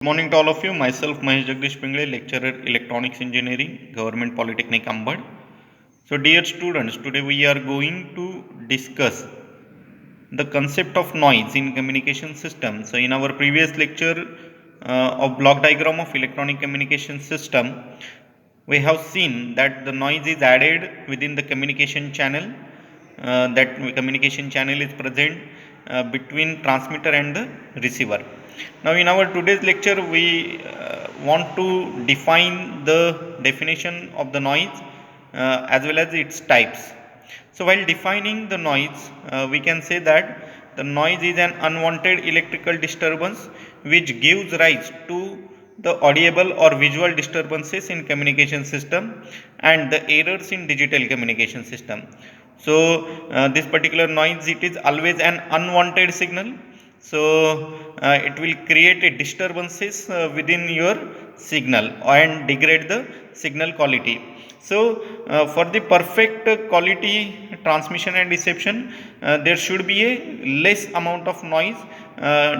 Good morning to all of you. Myself Mahesh Jagdish Pingle, lecturer Electronics Engineering, Government Polytechnic Ambad. So, dear students, today we are going to discuss the concept of noise in communication system. So, in our previous lecture of block diagram of electronic communication system, we have seen that the noise is added within the communication channel. That communication channel is present between transmitter and the receiver. Now, in our today's lecture, we want to define the definition of the noise as well as its types. So, while defining the noise, we can say that the noise is an unwanted electrical disturbance which gives rise to the audible or visual disturbances in communication system and the errors in digital communication system. So, this particular noise, it is always an unwanted signal. So, it will create a disturbances within your signal and degrade the signal quality. So, for the perfect quality transmission and reception, there should be a less amount of noise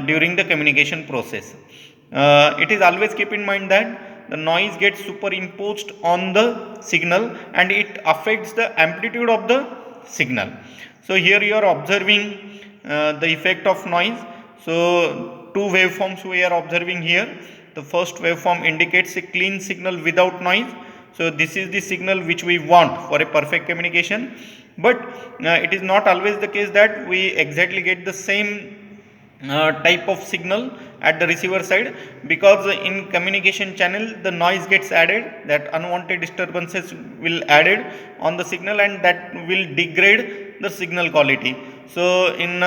during the communication process. It is always keep in mind that the noise gets superimposed on the signal and it affects the amplitude of the signal. So, here you are observing the effect of noise. So, two waveforms we are observing here. The first waveform indicates a clean signal without noise. So, this is the signal which we want for a perfect communication, but it is not always the case that we exactly get the same type of signal at the receiver side, because in communication channel the noise gets added, that unwanted disturbances will added on the signal and that will degrade the signal quality. So, in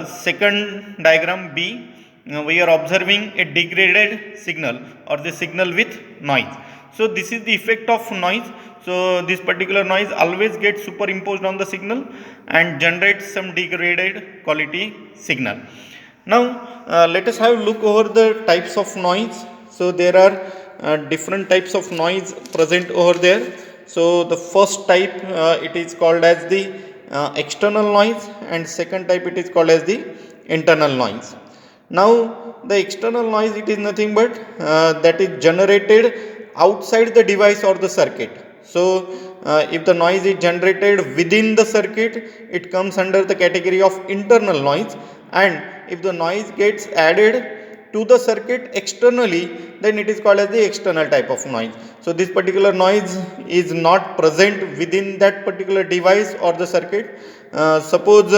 second diagram B, we are observing a degraded signal or the signal with noise. So, this is the effect of noise. So, this particular noise always gets superimposed on the signal and generates some degraded quality signal. Now, let us have a look over the types of noise. So, there are different types of noise present over there. So, the first type it is called as the external noise, and second type it is called as the internal noise. Now, the external noise, it is nothing but that is generated outside the device or the circuit. So, if the noise is generated within the circuit, it comes under the category of internal noise, and if the noise gets added to the circuit externally, then it is called as the external type of noise. So, this particular noise is not present within that particular device or the circuit. Suppose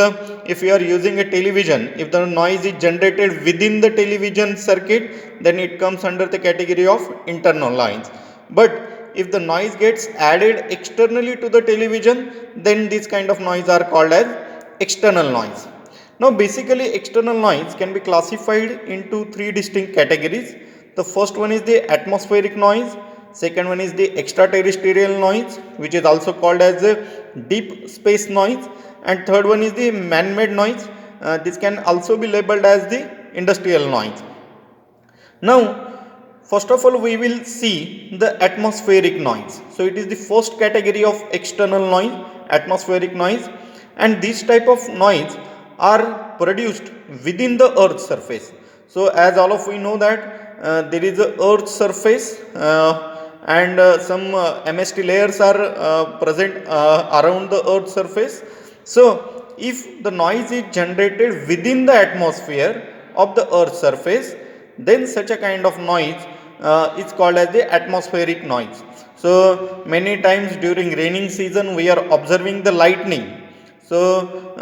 if you are using a television, if the noise is generated within the television circuit, then it comes under the category of internal noise. But if the noise gets added externally to the television, then this kind of noise are called as external noise. Now, basically external noise can be classified into three distinct categories. The first one is the atmospheric noise, second one is the extraterrestrial noise, which is also called as the deep space noise, and third one is the man-made noise. This can also be labeled as the industrial noise. Now, first of all, we will see the atmospheric noise. So, it is the first category of external noise, atmospheric noise, and this type of noise are produced within the earth's surface. So, as all of we know that there is a earth surface and some MST layers are present around the earth surface. So, if the noise is generated within the atmosphere of the earth surface, then such a kind of noise is called as the atmospheric noise. So, many times during raining season we are observing the lightning. So,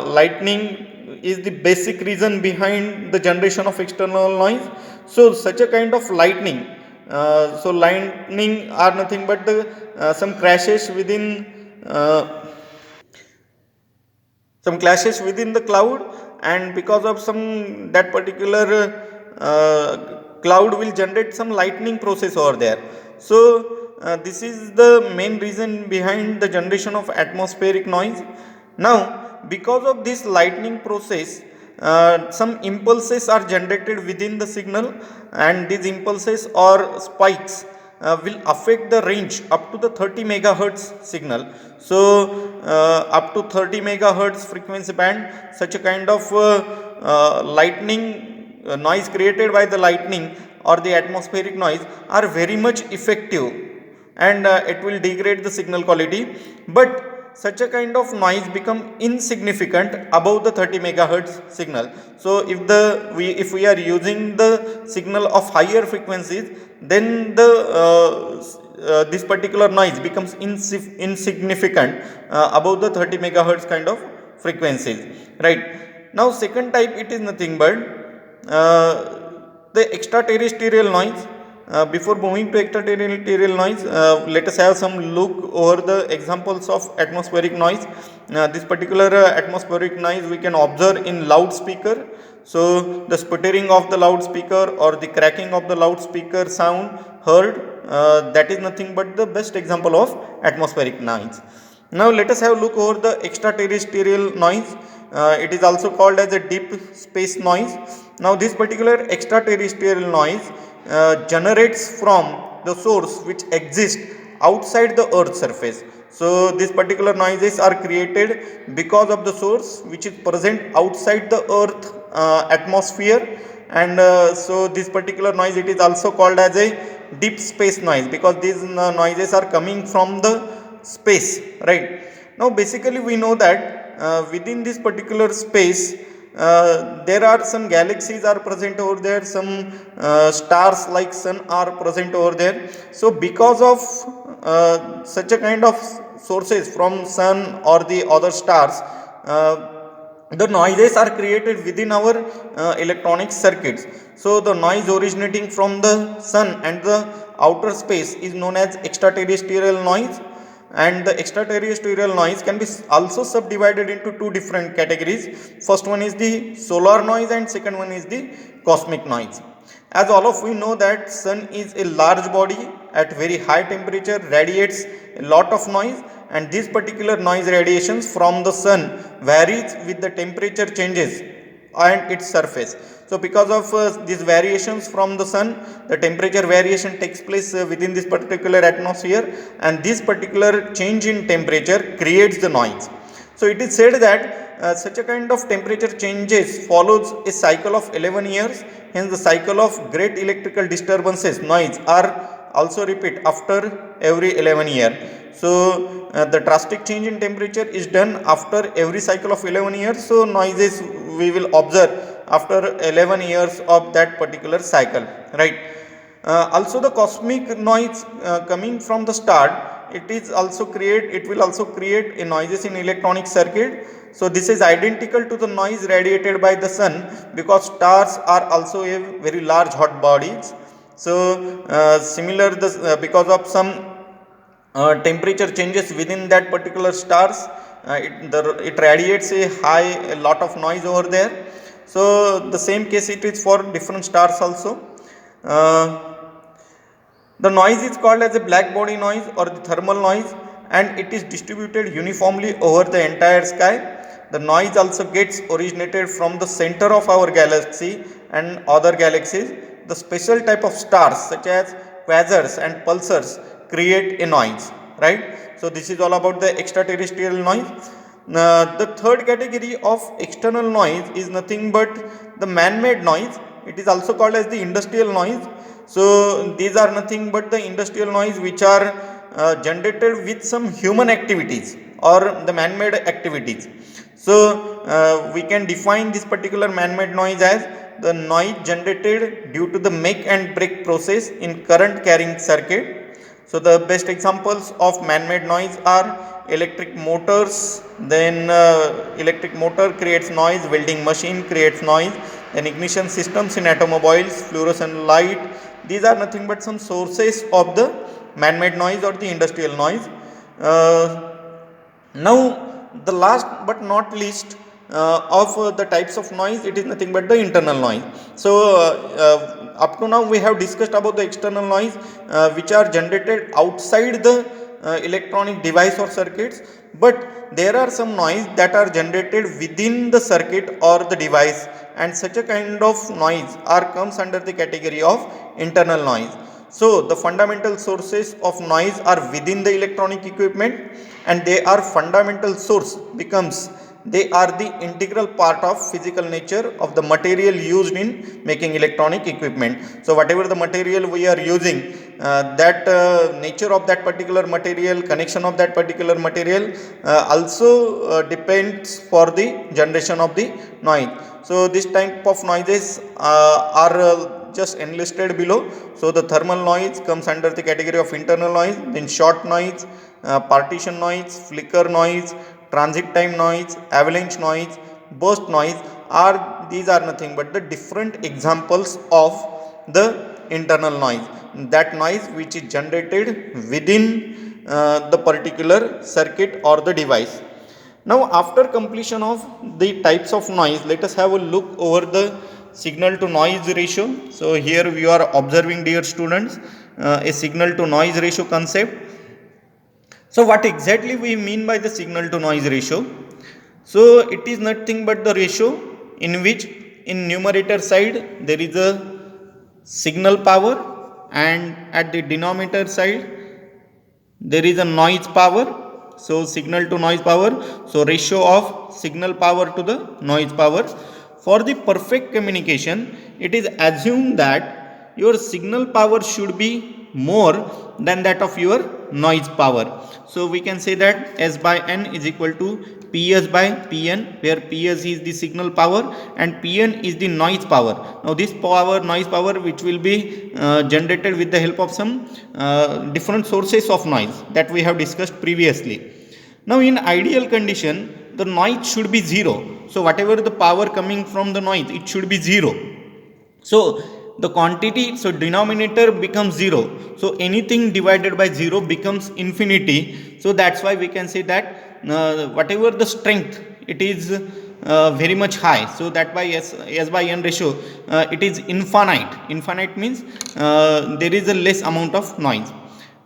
lightning is the basic reason behind the generation of external noise. So, such a kind of lightning, so lightning are nothing but the, some crashes within the cloud, and because of some that particular cloud will generate some lightning process over there. So, this is the main reason behind the generation of atmospheric noise. Now, because of this lightning process, some impulses are generated within the signal, and these impulses or spikes will affect the range up to the 30 megahertz signal. So, up to 30 megahertz frequency band, such a kind of lightning noise created by the lightning or the atmospheric noise are very much effective, and it will degrade the signal quality, but such a kind of noise become insignificant above the 30 megahertz signal. So if we are using the signal of higher frequencies, then this particular noise becomes insignificant above the 30 megahertz kind of frequencies, right? Now second type, it is nothing but uh, the extraterrestrial noise. Before moving to extraterrestrial noise, let us have some look over the examples of atmospheric noise. This particular atmospheric noise we can observe in loudspeaker. So the sputtering of the loudspeaker or the cracking of the loudspeaker sound heard, that is nothing but the best example of atmospheric noise. Now let us have a look over the extraterrestrial noise. It is also called as a deep space noise. Now this particular extraterrestrial noise generates from the source which exists outside the earth's surface. So these particular noises are created because of the source which is present outside the earth atmosphere, and so this particular noise, it is also called as a deep space noise because these noises are coming from the space, right? Now basically we know that within this particular space there are some galaxies are present over there, some stars like sun are present over there. So because of such a kind of sources from sun or the other stars, the noises are created within our electronic circuits. So the noise originating from the sun and the outer space is known as extraterrestrial noise, and the extraterrestrial noise can be also subdivided into two different categories. First one is the solar noise and second one is the cosmic noise. As all of we know that sun is a large body at very high temperature, radiates a lot of noise, and these particular noise radiations from the sun varies with the temperature changes and its surface. So because of these variations from the sun, the temperature variation takes place within this particular atmosphere, and this particular change in temperature creates the noise. So it is said that such a kind of temperature changes follows a cycle of 11 years. Hence the cycle of great electrical disturbances noise are also repeat after every 11 year. So the drastic change in temperature is done after every cycle of 11 years. So noises we will observe after 11 years of that particular cycle, right? Also the cosmic noise coming from the star, it will also create a noises in electronic circuit. So this is identical to the noise radiated by the sun because stars are also a very large hot bodies. So because of some temperature changes within that particular stars, it radiates a lot of noise over there. So the same case it is for different stars also. The noise is called as a black body noise or the thermal noise, and it is distributed uniformly over the entire sky. The noise also gets originated from the center of our galaxy and other galaxies. The special type of stars such as quasars and pulsars create a noise, right? So this is all about the extraterrestrial noise. The third category of external noise is nothing but the man-made noise. It is also called as the industrial noise. So these are nothing but the industrial noise which are generated with some human activities or the man-made activities. So we can define this particular man-made noise as the noise generated due to the make and break process in current carrying circuit. So the best examples of man-made noise are electric motors. Then electric motor creates noise, welding machine creates noise, then ignition systems in automobiles, fluorescent light. These are nothing but some sources of the man-made noise or the industrial noise. Now the last but not least of the types of noise, it is nothing but the internal noise. So up to now we have discussed about the external noise which are generated outside the electronic device or circuits, but there are some noise that are generated within the circuit or the device, and such a kind of noise comes under the category of internal noise. So the fundamental sources of noise are within the electronic equipment, and they are fundamental source becomes they are the integral part of physical nature of the material used in making electronic equipment. So whatever the material we are using, that nature of that particular material, connection of that particular material also depends for the generation of the noise. So this type of noises are just enlisted below. So the thermal noise comes under the category of internal noise, then short noise, partition noise, flicker noise, transit time noise, avalanche noise, burst noise are, these are nothing but the different examples of the internal noise, that noise which is generated within the particular circuit or the device. Now after completion of the types of noise, let us have a look over the signal to noise ratio. So here we are observing, dear students, a signal to noise ratio concept. So what exactly we mean by the signal to noise ratio? So it is nothing but the ratio in which in numerator side there is a signal power and at the denominator side there is a noise power. So signal to noise power, so ratio of signal power to the noise power. For the perfect communication, it is assumed that your signal power should be more than that of your noise power. So we can say that S by N is equal to PS by Pn, where PS is the signal power and Pn is the noise power. Now this power, noise power, which will be generated with the help of some different sources of noise that we have discussed previously. Now in ideal condition, the noise should be zero. So whatever the power coming from the noise, it should be zero. So the quantity, so denominator becomes 0. So anything divided by 0 becomes infinity. So that's why we can say that whatever the strength, it is very much high. So that by S by N ratio, it is infinite. Infinite means there is a less amount of noise.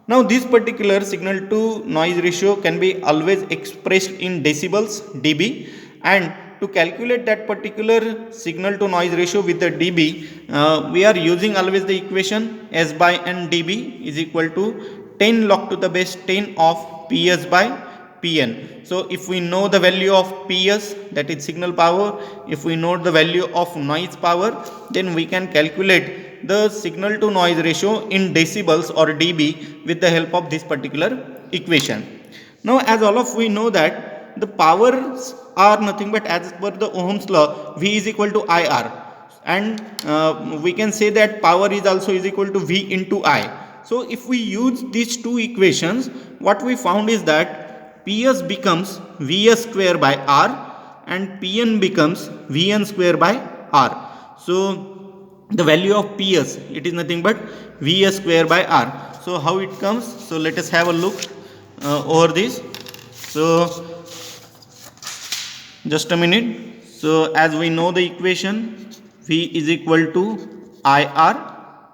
Now this particular signal to noise ratio can be always expressed in decibels, dB, and to calculate that particular signal to noise ratio with the dB, we are using always the equation S by N dB is equal to 10 log to the base 10 of PS by Pn. So if we know the value of PS, that is signal power, if we know the value of noise power, then we can calculate the signal to noise ratio in decibels or dB with the help of this particular equation. Now as all of we know that the powers are nothing but as per the Ohm's law, V is equal to IR, and we can say that power is also is equal to V into I. So if we use these two equations, what we found is that PS becomes Vs square by R and Pn becomes Vn square by R. So the value of PS, it is nothing but Vs square by R. So how it comes? So let us have a look over this. So just a minute. So as we know the equation, V is equal to IR,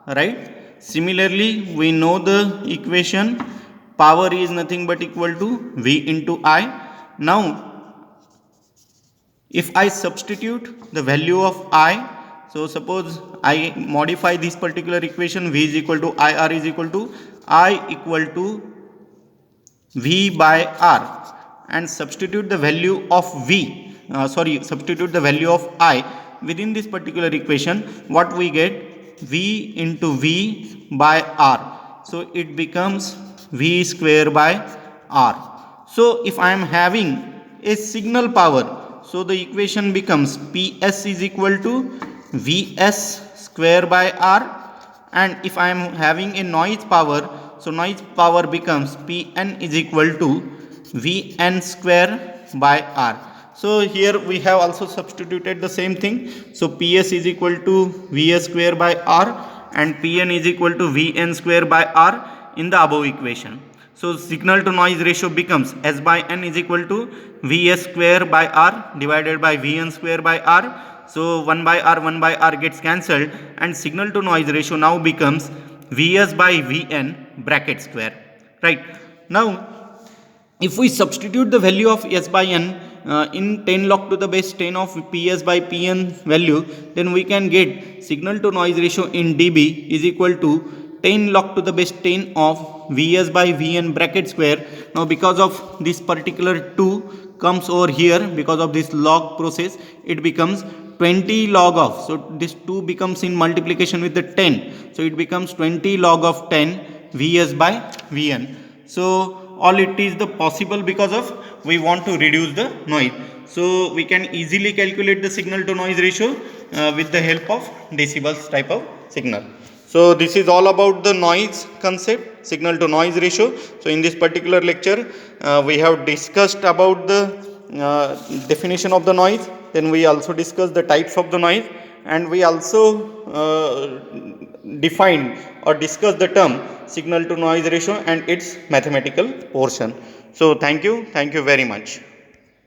right? Similarly, we know the equation, power is nothing but equal to V into I. Now, if I substitute the value of I, so suppose I modify this particular equation, V is equal to IR is equal to I equal to V by R, and substitute the value of V, substitute the value of I within this particular equation, what we get? V into V by R. So it becomes V square by R. So if I am having a signal power, so the equation becomes PS is equal to Vs square by R, and if I am having a noise power, so noise power becomes Pn is equal to Vn square by R. So here we have also substituted the same thing. So PS is equal to Vs square by R and Pn is equal to Vn square by R in the above equation. So signal to noise ratio becomes S by N is equal to Vs square by R divided by Vn square by R. So 1 by R gets cancelled, and signal to noise ratio now becomes Vs by Vn bracket square, right? Now if we substitute the value of S by N in 10 log to the base 10 of PS by Pn value, then we can get signal to noise ratio in dB is equal to 10 log to the base 10 of Vs by Vn bracket square. Now because of this particular 2 comes over here, because of this log process, it becomes 20 log of, so this 2 becomes in multiplication with the 10, so it becomes 20 log of 10 Vs by Vn. So all it is the possible because of we want to reduce the noise, so we can easily calculate the signal to noise ratio with the help of decibels type of signal. So this is all about the noise concept, signal to noise ratio. So in this particular lecture we have discussed about the definition of the noise, then we also discussed the types of the noise, and we also defined or discussed the term signal to noise ratio and its mathematical portion. So thank you very much.